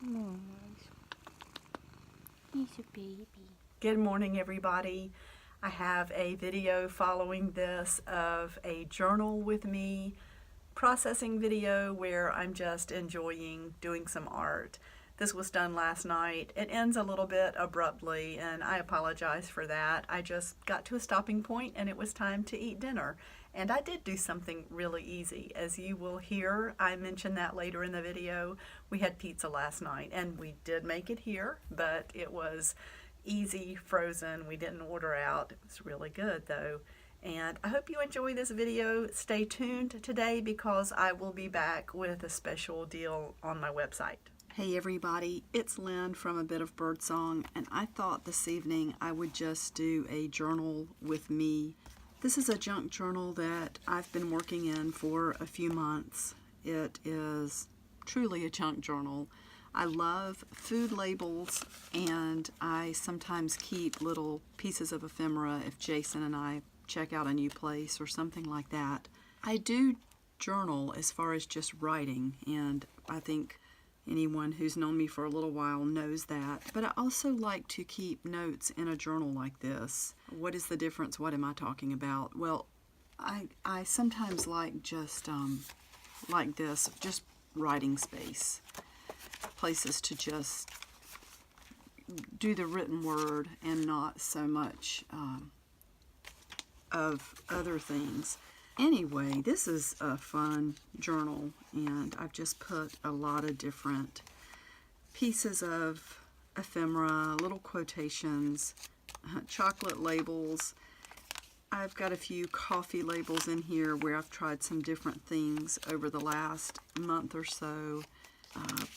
He's a baby. Good morning, everybody. I have a video following this of a journal with me processing video where I'm just enjoying doing some art. This was done last night. It ends a little bit abruptly, and I apologize for that. I just got to a stopping point and it was time to eat dinner. And I did do something really easy. As you will hear, I mentioned that later in the video. We had pizza last night and we did make it here, but it was easy, frozen. We didn't order out. It was really good though. And I hope you enjoy this video. Stay tuned today because I will be back with a special deal on my website. Hey everybody, it's Lynn from A Bit of Birdsong, and I thought this evening I would just do a journal with me. This is a junk journal that I've been working in for a few months. It is truly a junk journal. I love food labels, and I sometimes keep little pieces of ephemera if Jason and I check out a new place or something like that. I do journal as far as just writing, and I think anyone who's known me for a little while knows that. But I also like to keep notes in a journal like this. What is the difference? What am I talking about? Well, I sometimes like just like this, just writing space. Places to just do the written word and not so much of other things. Anyway, this is a fun journal, and I've just put a lot of different pieces of ephemera, little quotations, chocolate labels. I've got a few coffee labels in here where I've tried some different things over the last month or so.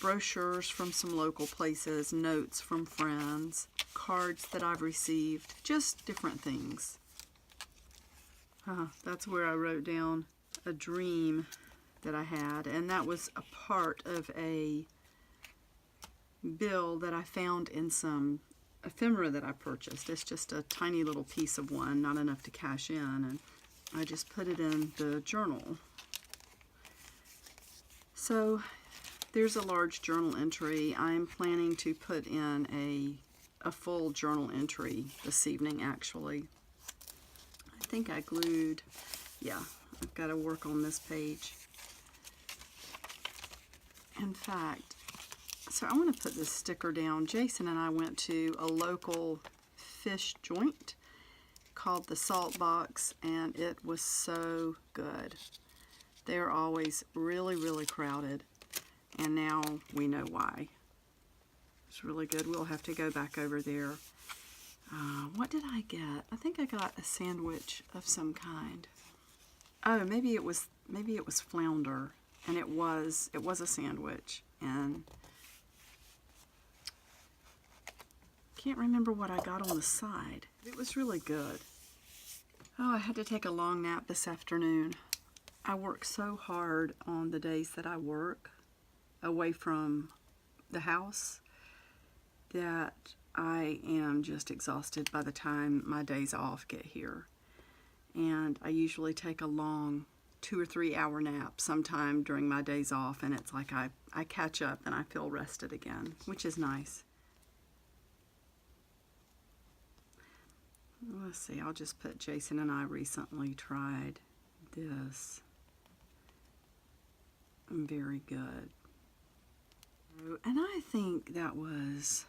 Brochures from some local places, notes from friends, cards that I've received, just different things. That's where I wrote down a dream that I had, and that was a part of a bill that I found in some ephemera that I purchased. It's just a tiny little piece of one, not enough to cash in, and I just put it in the journal. So there's a large journal entry. I'm planning to put in a full journal entry this evening, actually. I think I glued, yeah, I've got to work on this page. In fact, so I want to put this sticker down. Jason and I went to a local fish joint called the Salt Box, and it was so good. They're always really, really crowded, and now we know why. It's really good. We'll have to go back over there. What did I get? I think I got a sandwich of some kind. Oh, maybe it was flounder, and it was a sandwich, and can't remember what I got on the side. It was really good. Oh, I had to take a long nap this afternoon. I work so hard on the days that I work away from the house that I am just exhausted by the time my days off get here. And I usually take a long 2 or 3 hour nap sometime during my days off, and it's like I catch up and I feel rested again, which is nice. Let's see, I'll just put Jason and I recently tried this. Very good. And I think that was,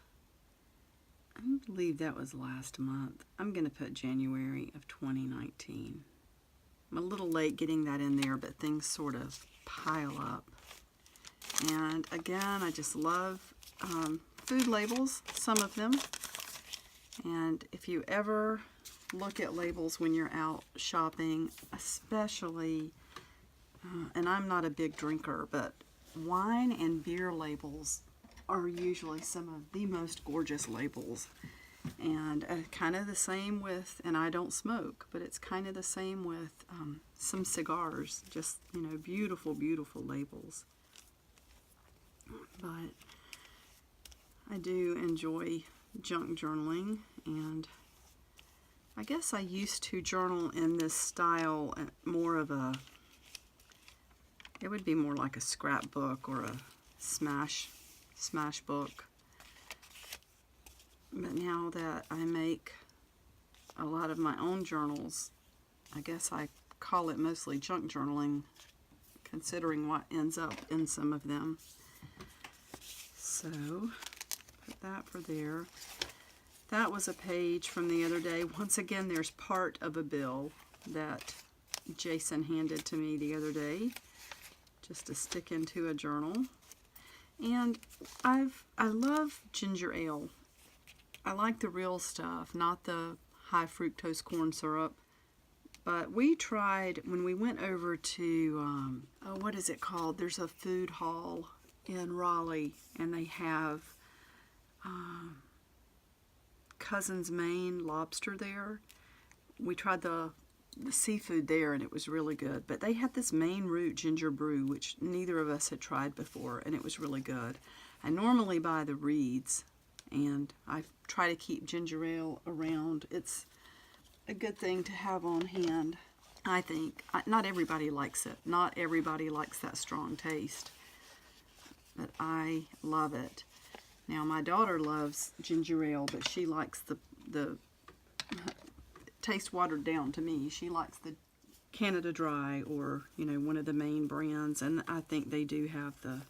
I believe that was last month. I'm going to put January of 2019. I'm a little late getting that in there, but things sort of pile up. And again, I just love food labels, some of them. And if you ever look at labels when you're out shopping, especially, and I'm not a big drinker, but wine and beer labels are usually some of the most gorgeous labels. And kind of the same with, and I don't smoke, but it's kind of the same with some cigars. Just, you know, beautiful, beautiful labels. But I do enjoy junk journaling, and I guess I used to journal in this style, more of a, it would be more like a scrapbook or a smash smash book. But now that I make a lot of my own journals, I guess I call it mostly junk journaling, considering what ends up in some of them. So, put that for there. That was a page from the other day. Once again, there's part of a bill that Jason handed to me the other day, just to stick into a journal. And I love ginger ale. I like the real stuff, not the high fructose corn syrup. But we tried, when we went over to, what is it called? There's a food hall in Raleigh, and they have Cousin's Maine lobster there. We tried the seafood there, and it was really good. But they had this Maine root ginger brew, which neither of us had tried before, and it was really good. I normally buy the reeds, and I try to keep ginger ale around. It's a good thing to have on hand, I think. Not everybody likes it. Not everybody likes that strong taste, but I love it. Now, my daughter loves ginger ale, but she likes the taste watered down to me. She likes the Canada Dry, or, you know, one of the main brands, and I think they do have the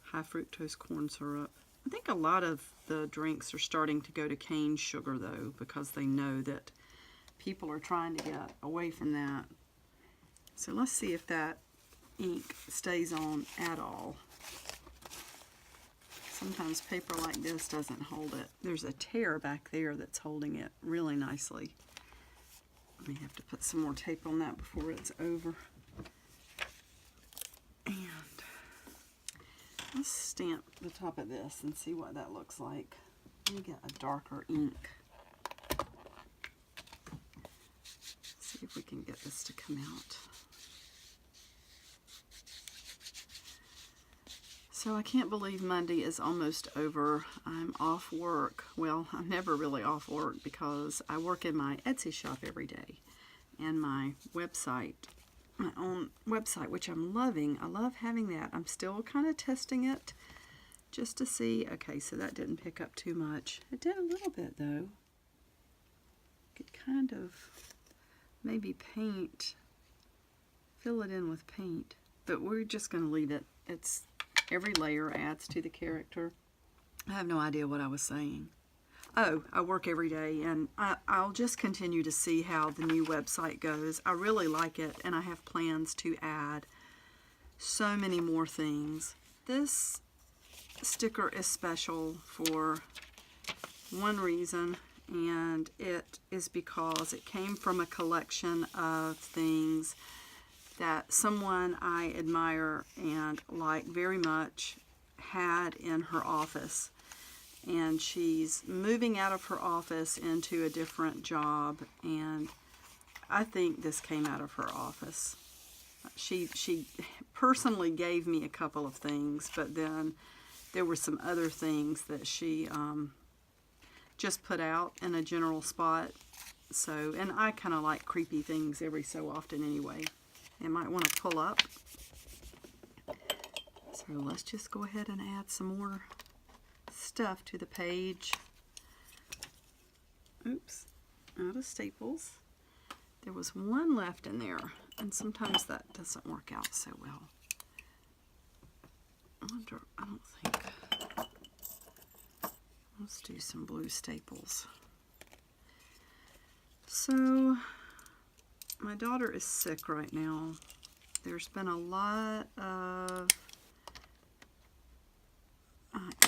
high fructose corn syrup. I think a lot of the drinks are starting to go to cane sugar, though, because they know that people are trying to get away from that. So let's see if that ink stays on at all. Sometimes paper like this doesn't hold it. There's a tear back there that's holding it really nicely. I may have to put some more tape on that before it's over. And let's stamp the top of this and see what that looks like. Let me get a darker ink. See if we can get this to come out. So I can't believe Monday is almost over. I'm off work. Well, I'm never really off work because I work in my Etsy shop every day. And my website, my own website, which I'm loving. I love having that. I'm still kind of testing it just to see. Okay, so that didn't pick up too much. It did a little bit, though. Could kind of maybe paint, fill it in with paint. But we're just going to leave it. It's every layer adds to the character. I have no idea what I was saying. Oh, I work every day, and I'll just continue to see how the new website goes. I really like it, and I have plans to add so many more things. This sticker is special for one reason, and it is because it came from a collection of things that someone I admire and like very much had in her office. And she's moving out of her office into a different job, and I think this came out of her office. She personally gave me a couple of things, but then there were some other things that she just put out in a general spot. So, and I kind of like creepy things every so often anyway. You might want to pull up. So let's just go ahead and add some more stuff to the page. Oops, out of staples. There was one left in there, and sometimes that doesn't work out so well. I don't think. Let's do some blue staples. So, my daughter is sick right now. There's been a lot of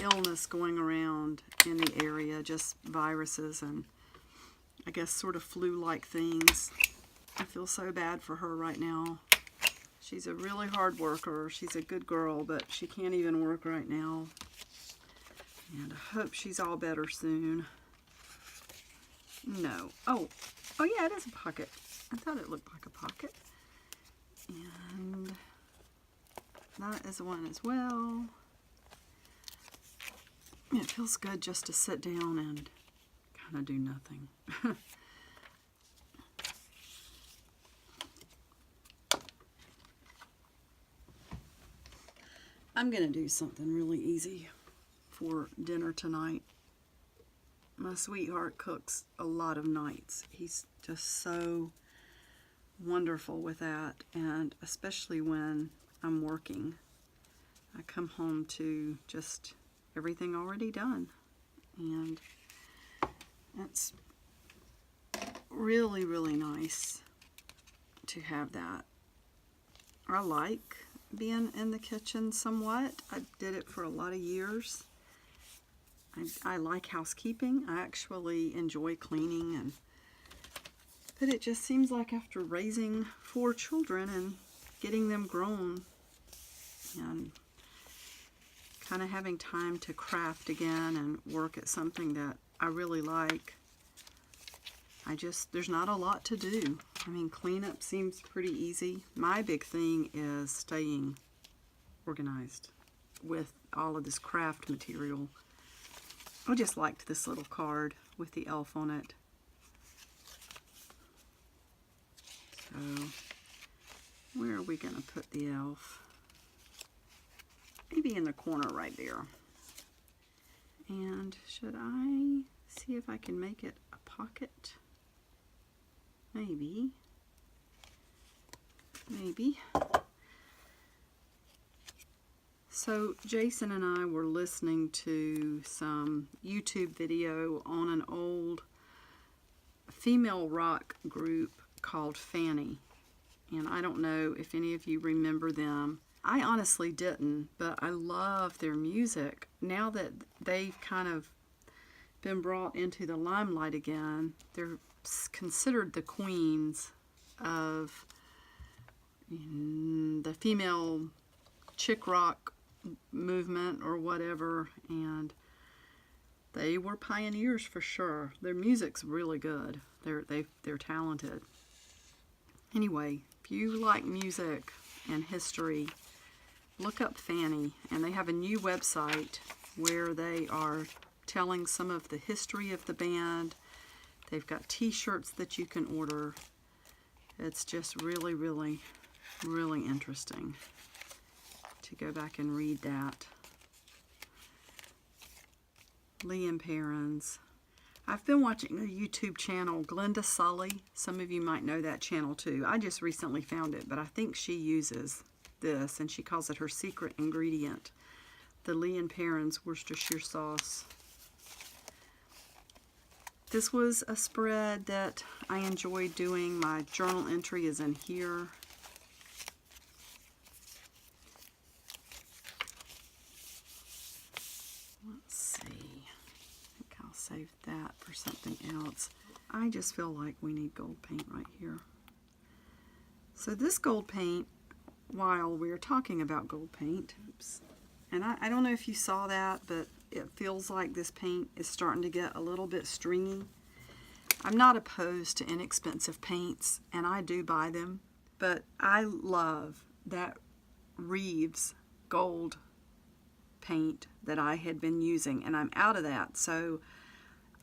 illness going around in the area, just viruses and I guess sort of flu-like things. I feel so bad for her right now. She's a really hard worker. She's a good girl, but she can't even work right now. And I hope she's all better soon. No. Oh yeah, it is a pocket. I thought it looked like a pocket. And that is one as well. It feels good just to sit down and kind of do nothing. I'm going to do something really easy for dinner tonight. My sweetheart cooks a lot of nights. He's just so wonderful with that, and especially when I'm working. I come home to just everything already done, and it's really, really nice to have that. I like being in the kitchen somewhat. I did it for a lot of years. I like housekeeping. I actually enjoy cleaning, but it just seems like after raising 4 children and getting them grown and kind of having time to craft again and work at something that I really like, there's not a lot to do. I mean, cleanup seems pretty easy. My big thing is staying organized with all of this craft material. I just liked this little card with the elf on it. So, where are we going to put the elf? Maybe in the corner right there. And should I see if I can make it a pocket? Maybe. Maybe. So Jason and I were listening to some YouTube video on an old female rock group called Fanny. And I don't know if any of you remember them. I honestly didn't, but I love their music. Now that they've kind of been brought into the limelight again, they're considered the queens of the female chick rock movement or whatever, and they were pioneers for sure. Their music's really good. They're talented. Anyway, if you like music and history, look up Fanny, and they have a new website where they are telling some of the history of the band. They've got t-shirts that you can order. It's just really, really, really interesting to go back and read that. Lynn Perrins. I've been watching a YouTube channel, Glenda Sully. Some of you might know that channel too. I just recently found it, but I think she uses this, and she calls it her secret ingredient, the Lynn Perrins Worcestershire sauce. This was a spread that I enjoyed doing. My journal entry is in here. Let's see. I think I'll save that for something else. I just feel like we need gold paint right here. So this gold paint, while we're talking about gold paint, and I don't know if you saw that, but it feels like this paint is starting to get a little bit stringy. I'm not opposed to inexpensive paints, and I do buy them, but I love that Reeves gold paint that I had been using, and I'm out of that. So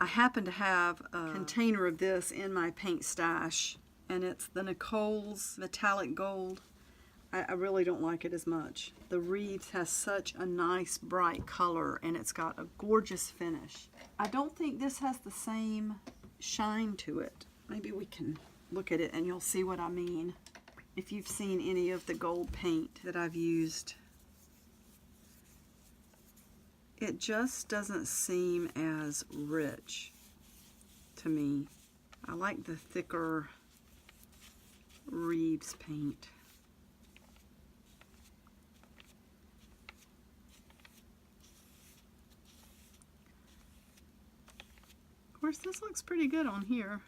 I happen to have a container of this in my paint stash, and it's the Nicole's metallic gold. I really don't like it as much. The Reeves has such a nice bright color, and it's got a gorgeous finish. I don't think this has the same shine to it. Maybe we can look at it and you'll see what I mean if you've seen any of the gold paint that I've used. It just doesn't seem as rich to me. I like the thicker Reeves paint. Of course, this looks pretty good on here.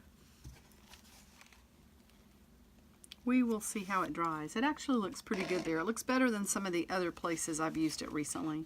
We will see how it dries. It actually looks pretty good there. It looks better than some of the other places I've used it recently.